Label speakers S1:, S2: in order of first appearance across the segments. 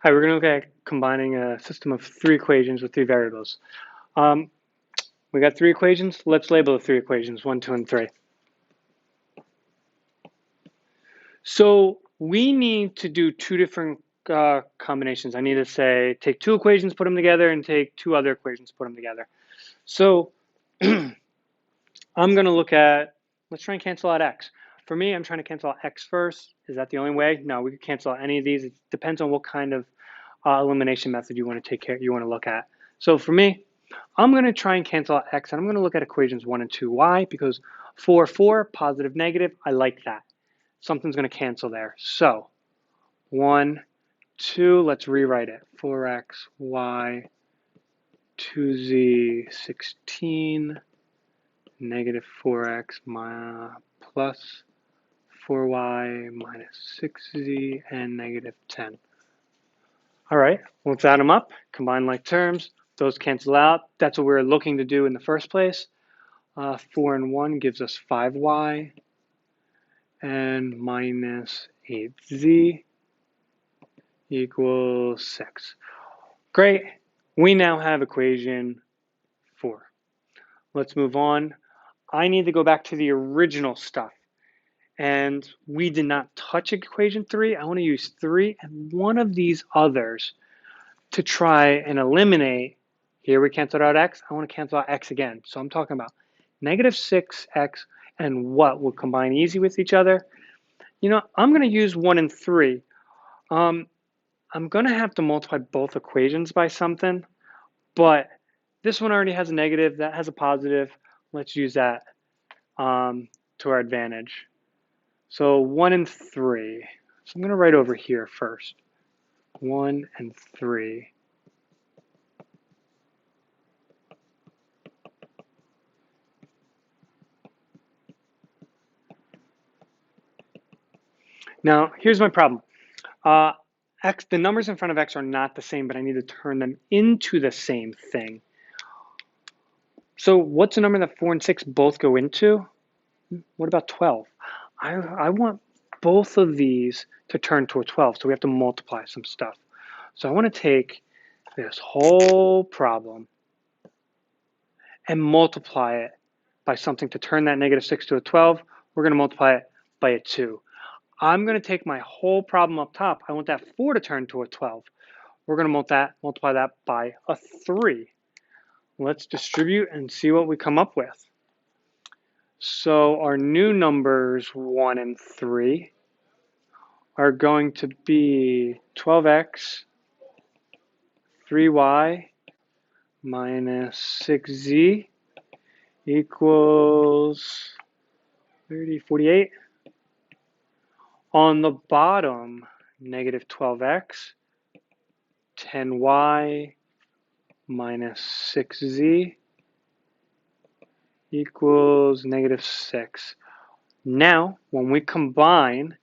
S1: Hi, we're going to look at combining a system of three equations with three variables. Um, we got three equations. Let's label the three equations, 1, 2, and 3. So we need to do two different combinations. I need to say take two equations, put them together, and take two other equations, put them together. So I'm going to look at, let's try and cancel out x. For me, I'm trying to cancel out x first. Is that the only way? No, we could cancel out any of these. It depends on what kind of elimination method you want to look at. So for me, I'm going to try and cancel out x, and I'm going to look at equations 1 and 2. Why? Because 4, 4, positive, negative, I like that. Something's going to cancel there. So 1, 2, let's rewrite it. 4x, y, 2z, 16, negative 4x plus 4y minus 6z, and negative 10. All right, let's add them up, combine like terms. Those cancel out. That's what we were looking to do in the first place. 4 and 1 gives us 5y and minus 8z equals 6. Great. We now have equation 4. Let's move on. I need to go back to the original stuff. And we did not touch equation 3. I want to use 3 and one of these others to try and eliminate. Here we canceled out x. I want to cancel out x again. So I'm talking about negative 6x and what will combine easy with each other. You know, I'm going to use 1 and 3. I'm going to have to multiply both equations by something, but this one already has a negative, that has a positive. Let's use that to our advantage. So 1 and 3. So I'm going to write over here first. 1 and 3. Now, here's my problem. X, the numbers in front of x are not the same, but I need to turn them into the same thing. So what's a number that 4 and 6 both go into? What about 12? I want both of these to turn to a 12, so we have to multiply some stuff. So I want to take this whole problem and multiply it by something to turn that negative 6 to a 12. We're going to multiply it by a 2. I'm going to take my whole problem up top. I want that 4 to turn to a 12. We're going to multiply that by a 3. Let's distribute and see what we come up with. So our new numbers 1 and 3 are going to be 12x, 3y minus 6z equals 30, 48. On the bottom, negative 12x, 10y minus 6z equals negative 6. Now, when we combine,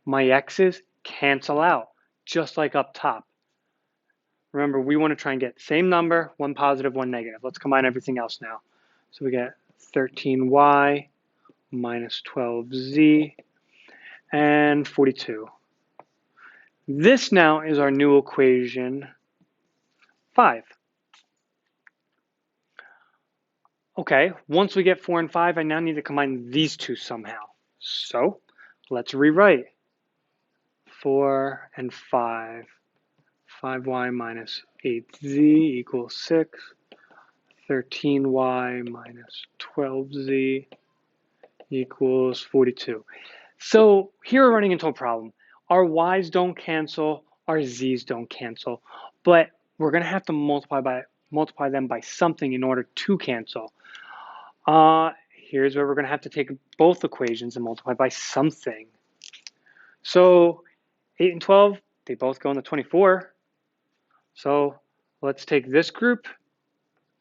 S1: my x's cancel out, just like up top. Remember, we want to try and get same number, one positive, one negative. Let's combine everything else now. So we get 13y minus 12z and 42. This now is our new equation 5. Okay, once we get 4 and 5, I now need to combine these two somehow. So let's rewrite 4 and 5. 5y minus 8z equals 6. 13y minus 12z equals 42. So here we're running into a problem. Our y's don't cancel, our z's don't cancel, but we're going to have to multiply them by something in order to cancel. Here's where we're going to have to take both equations and multiply by something. So 8 and 12, they both go into 24. So let's take this group,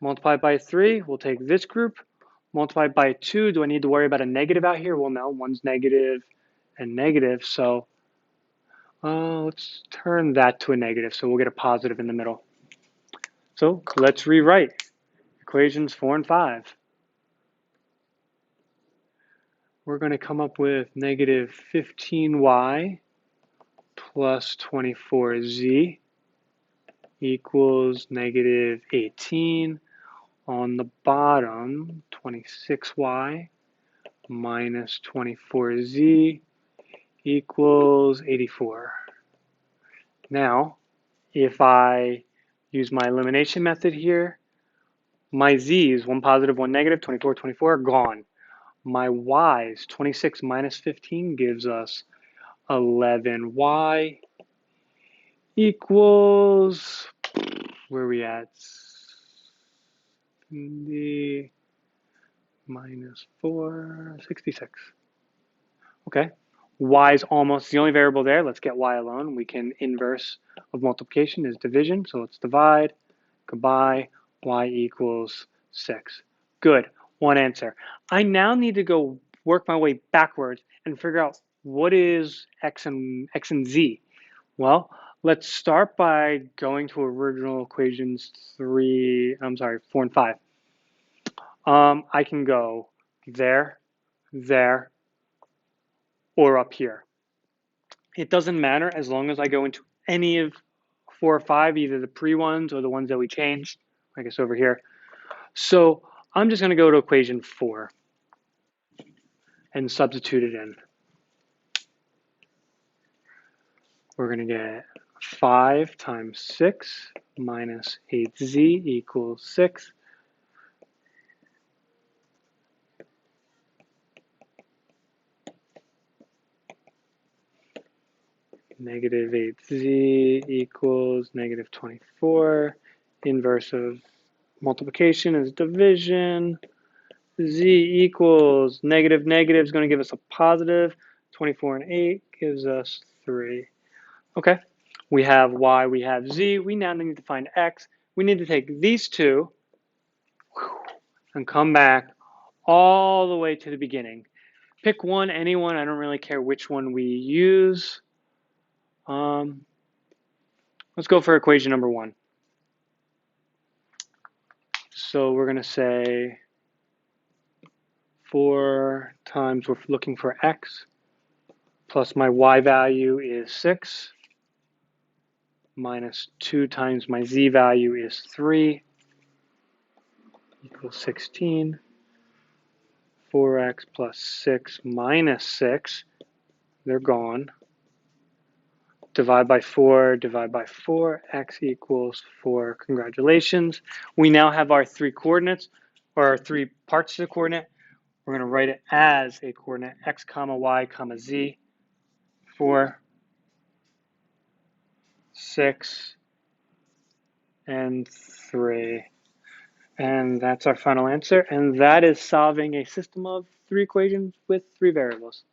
S1: multiply by 3. We'll take this group, multiply by 2. Do I need to worry about a negative out here? Well, no, one's negative and negative. So let's turn that to a negative. So we'll get a positive in the middle. So let's rewrite equations 4 and 5. We're going to come up with negative 15y plus 24z equals negative 18. On the bottom, 26y minus 24z equals 84. Now, if I use my elimination method here, my z's, 1 positive, 1 negative, 24, 24, are gone. My y's, 26 minus 15 gives us 11y equals, where are we at? The minus 4, 66. Okay. Y is almost the only variable there. Let's get y alone. We can inverse of multiplication is division. So let's divide. Goodbye. Y equals 6. Good. One answer. I now need to go work my way backwards and figure out what is x and z. Well, let's start by going to original equations 4 and 5. I can go there, there, or up here. It doesn't matter as long as I go into any of 4 or 5, either the pre ones or the ones that we changed, I guess over here. So I'm just going to go to equation 4 and substitute it in. We're going to get 5 times 6 minus 8z equals 6. Negative 8z equals negative 24. Inverse of multiplication is division. Z equals negative negative is going to give us a positive. 24 and 8 gives us 3. Okay, we have y, we have z. We now need to find x. We need to take these two and come back all the way to the beginning. Pick one, anyone. I don't really care which one we use. Let's go for equation number 1. So we're going to say 4 times, we're looking for x, plus my y value is 6, minus 2 times my z value is 3, equals 16. 4x plus 6 minus 6, they're gone. Divide by 4, x equals 4. Congratulations. We now have our 3 coordinates, or our 3 parts of the coordinate. We're going to write it as a coordinate, x comma y comma z. 4, 6, and 3. And that's our final answer. And that is solving a system of 3 equations with 3 variables.